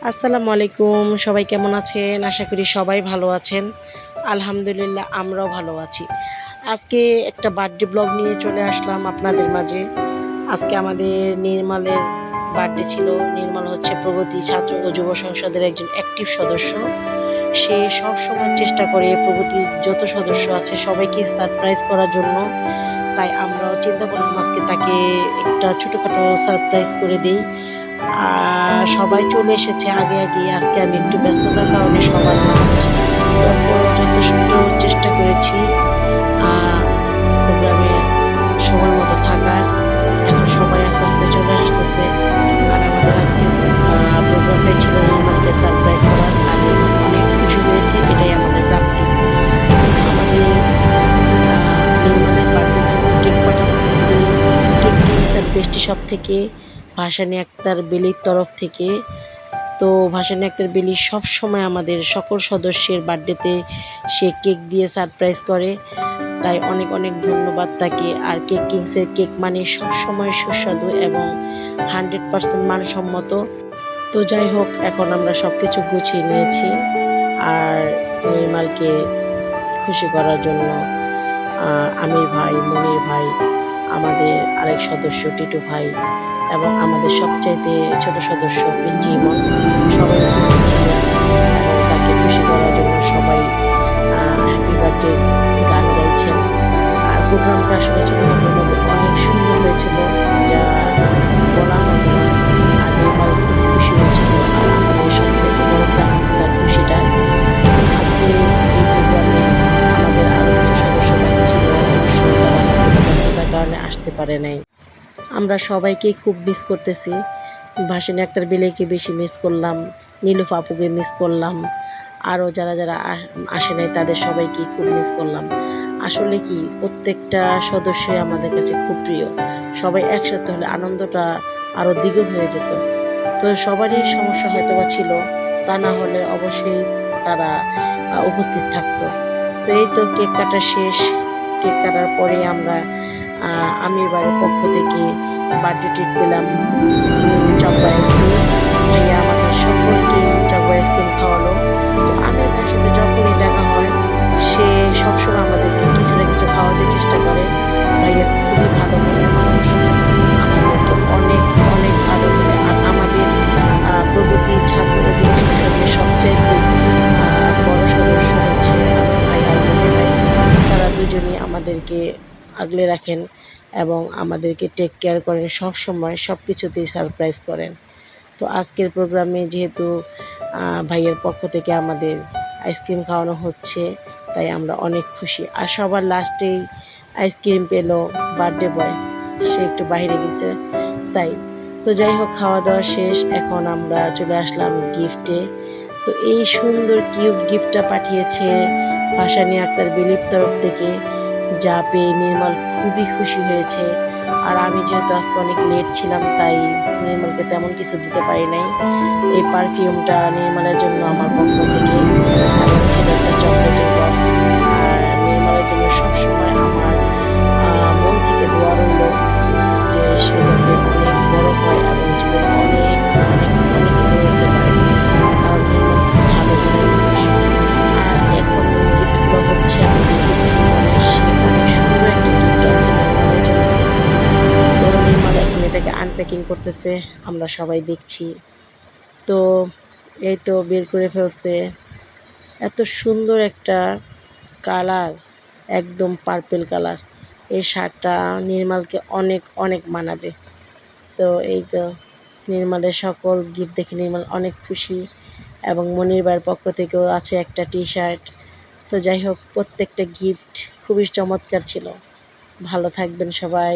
আসসালামু আলাইকুম। সবাই কেমন আছেন? আশা করি সবাই ভালো আছেন। আলহামদুলিল্লাহ আমরাও ভালো আছি। আজকে একটা বার্থডে ব্লগ নিয়ে চলে আসলাম আপনাদের মাঝে। আজকে আমাদের নির্মালের বার্থডে ছিল। নির্মাল হচ্ছে প্রগতি ছাত্র ও যুব সংসদের একজন অ্যাক্টিভ সদস্য। সে সবসময় চেষ্টা করে প্রগতির যত সদস্য আছে সবাইকে সারপ্রাইজ করার জন্য। তাই আমরাও চিন্তা করলাম আজকে তাকে একটা ছোটোখাটো সারপ্রাইজ করে দেই। সবাই চলে এসেছে আগে আগেই। আজকে আমি একটু ব্যস্ততার কারণে সবার লাস্ট। তারপর যথেষ্ট চেষ্টা করেছি প্রোগ্রামে সময় মতো থাকার। এখন সবাই আস্তে আস্তে চলে আসতেছে। আর আমাদের আজকে প্রোগ্রামটাই ছিল নির্মাণকে সারপ্রাইজ করার। আর নির্মাণ অনেক খুশি হয়েছে, এটাই আমাদের প্রাপ্তি। আমাদের নির্মাণের বার্থডের জন্য কেক পাঠানো হয়েছে cake kings and pastry shop থেকে, ভাসানী আক্তার বেলির তরফ থেকে। তো ভাসানী আক্তার বেলি সবসময় আমাদের সকল সদস্যের বার্থডেতে সে কেক দিয়ে সারপ্রাইজ করে, তাই অনেক অনেক ধন্যবাদ তাকে। আর কেক কিংসের কেক মানে সবসময় সুস্বাদু এবং 100% মানসম্মত। তো যাই হোক, এখন আমরা সব কিছু গুছিয়ে নিয়েছি। আর নির্মালকে খুশি করার জন্য আমির ভাই, মনির ভাই, আমাদের আরেক সদস্য টিটু ভাই এবং আমাদের সবচাইতে ছোট সদস্য পিঞ্চি ইমন সবাই উপস্থিত ছিলেন এবং তাকে খুশি করার জন্য সবাই হ্যাপি বার্থডে গান গাইছেন। আর প্রোগ্রামটা আসলে ছোটোখাটোর মধ্যে অনেক সুন্দর হয়েছিল, যা বলার মতো না। আর নির্মল খুব খুশি হয়েছিল। আর আমাদের সবচেয়ে বড় প্রাপ্তি তার খুশিটা। আজকে এই প্রোগ্রামে আমাদের আরও কিছু সদস্য বাকি ছিল, অবশ্য তারা ব্যস্ততার কারণে আসতে পারে নাই। আমরা সবাইকেই খুব মিস করতেছি। ভাসানী আক্তার বেলিকে বেশি মিস করলাম, নীলুফা আপুকে মিস করলাম, আরও যারা যারা আসে নাই তাদের সবাইকেই খুব মিস করলাম। আসলে কি প্রত্যেকটা সদস্যই আমাদের কাছে খুব প্রিয়। সবাই একসাথে হলে আনন্দটা আরও দ্বিগুণ হয়ে যেত। তো সবারই সমস্যা হয়তোবা ছিল, তা না হলে অবশ্যই তারা উপস্থিত থাকতো। তো এই তো কেক কাটা শেষ। কেক কাটার পরে আমরা আমির বাড়ির পক্ষ থেকে বার্থডে ট্রিট পেলাম চকোবার আইসক্রিম। ভাইয়া আমাদের সকলকে চকোবার আইসক্রিম খাওয়ালো। তো আমির ভাইয়ের সাথে যখনই দেখা হয় সে সবসময় আমাদেরকে কিছু না কিছু খাওয়াতে চেষ্টা করে। ভাইয়া খুবই ভালো মনের মানুষ, আমাদেরকে অনেক অনেক ভালো করে। আর আমাদের প্রগতি ছাত্র যুব সংসদের সবচাইতে বড় সদস্য হচ্ছে আমির ভাই আর মনির ভাই। তারা দুজনই আমাদেরকে আগলে রাখেন এবং আমাদেরকে টেক কেয়ার করেন, সব সময় সব কিছুতেই সারপ্রাইজ করেন। তো আজকের প্রোগ্রামে যেহেতু ভাইয়ের পক্ষ থেকে আমাদের আইসক্রিম খাওয়ানো হচ্ছে, তাই আমরা অনেক খুশি। আর সবার লাস্টেই আইসক্রিম পেল বার্থডে বয়, সে একটু বাইরে গেছে তাই। তো যাই হোক, খাওয়া দাওয়া শেষ, এখন আমরা চলে আসলাম গিফটে। তো এই সুন্দর কিউট গিফটটা পাঠিয়েছে ভাসানী আক্তার বেলির তরফ থেকে, যা পেয়ে নির্মল খুবই খুশি হয়েছে। আর আমি যেহেতু আজকে অনেক লেট ছিলাম, তাই নির্মলকে তেমন কিছু দিতে পারি নাই। এই পারফিউমটা নির্মলের জন্য আমার পক্ষ থেকে, এবং ছিল একটা চকলেটের বক্স। আর নির্মলের জন্য সবসময় আমার মন থেকে দোয়া রইল যে সে যাতে অনেক বড় হয় এবং জীবনে অনেক অনেক অনেক উপরে উঠতে পারে, কারণ নির্মল খুব ভালো মনের মানুষ। আর এখন গিফটগুলো হচ্ছে আমাদের জীবনের, সে অনেক সুন্দর একটা গিফট আছে নির্মলের জন্য। তো নির্মল এখন এটাকে আনপ্যাকিং করতেছে, আমরা সবাই দেখছি। তো এই তো বের করে ফেলছে। এত সুন্দর একটা কালার, একদম পার্পেল কালার। এই শার্টটা নির্মলকে অনেক অনেক মানাবে। তো এই তো নির্মলের সকল গিফট দেখে নির্মল অনেক খুশি, এবং মনির ভাইয়ের পক্ষ থেকেও আছে একটা টি শার্ট। তো যাই হোক, প্রত্যেকটা গিফট খুবই চমৎকার ছিল। ভালো থাকবেন সবাই।